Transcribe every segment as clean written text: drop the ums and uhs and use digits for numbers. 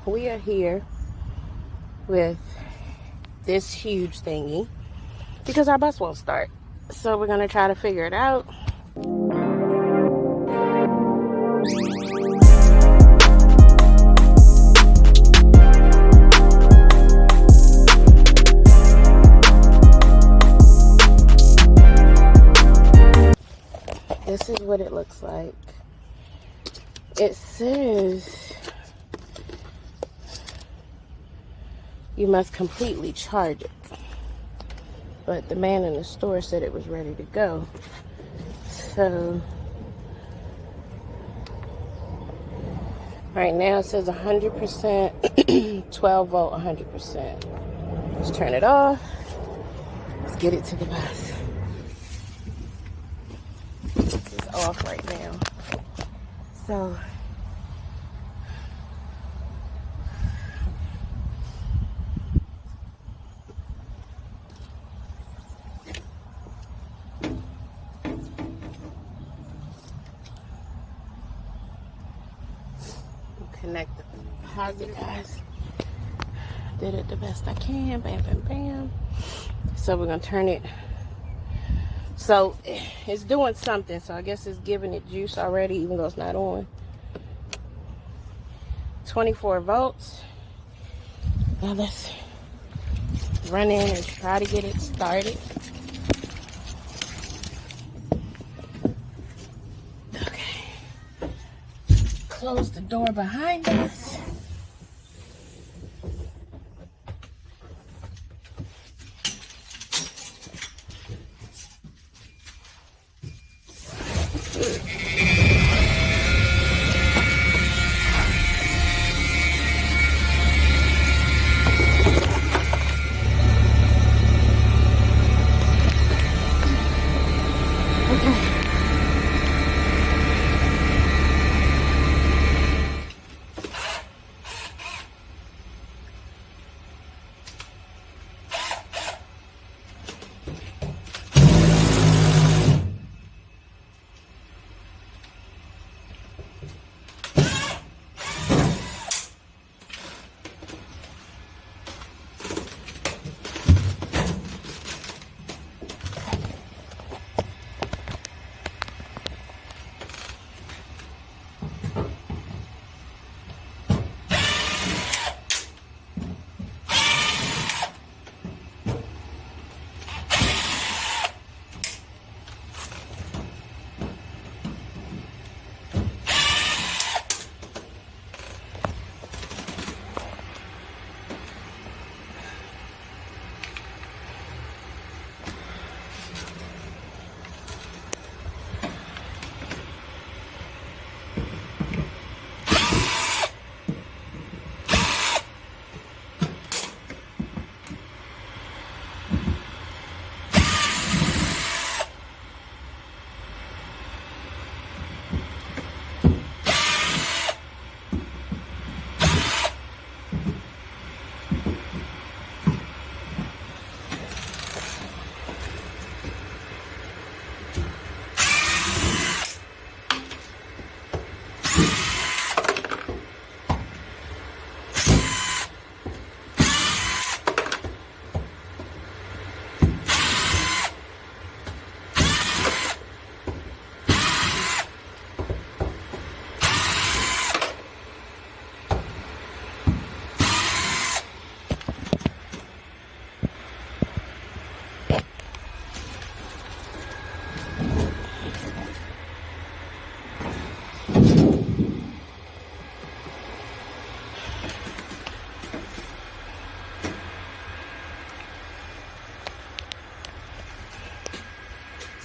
we are here with this huge thingy because our bus won't start. So we're gonna try to figure it out. This is what it looks like. It says you must completely charge it, but the man in the store said it was ready to go. So right now it says 100%, 12 volt, 100%. Let's turn it off. Let's get it to the bus. This is off right now. So connect the positive, guys. Did it the best I can. Bam, bam, bam. So we're gonna turn it. So it's doing something. So I guess it's giving it juice already, even though it's not on. 24 volts. Now let's run in and try to get it started. Okay. Close the door behind us.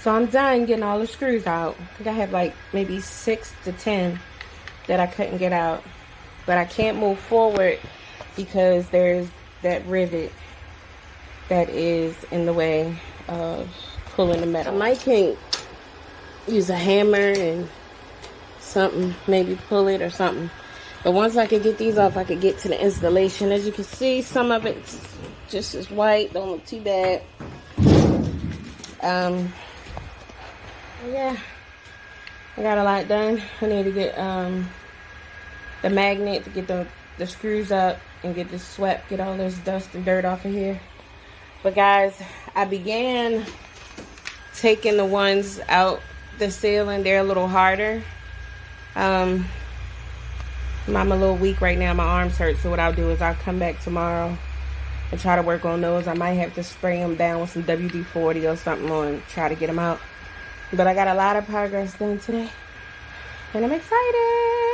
So I'm done getting all the screws out. I think I have like maybe 6 to 10 that I couldn't get out. But I can't move forward because there's that rivet that is in the way of pulling the metal. I might can't use a hammer and something, maybe pull it or something. But once I could get these off, I could get to the installation. As you can see, some of it's just as white, don't look too bad. Yeah, I got a lot done. I need to get the magnet to get the the screws up and get this swept, get all this dust and dirt off of here. But guys, I began taking the ones out the ceiling. They're a little harder. I'm a little weak right now. My arms hurt. So what I'll do is I'll come back tomorrow and try to work on those. I might have to spray them down with some WD-40 or something and try to get them out. But I got a lot of progress done today. And I'm excited.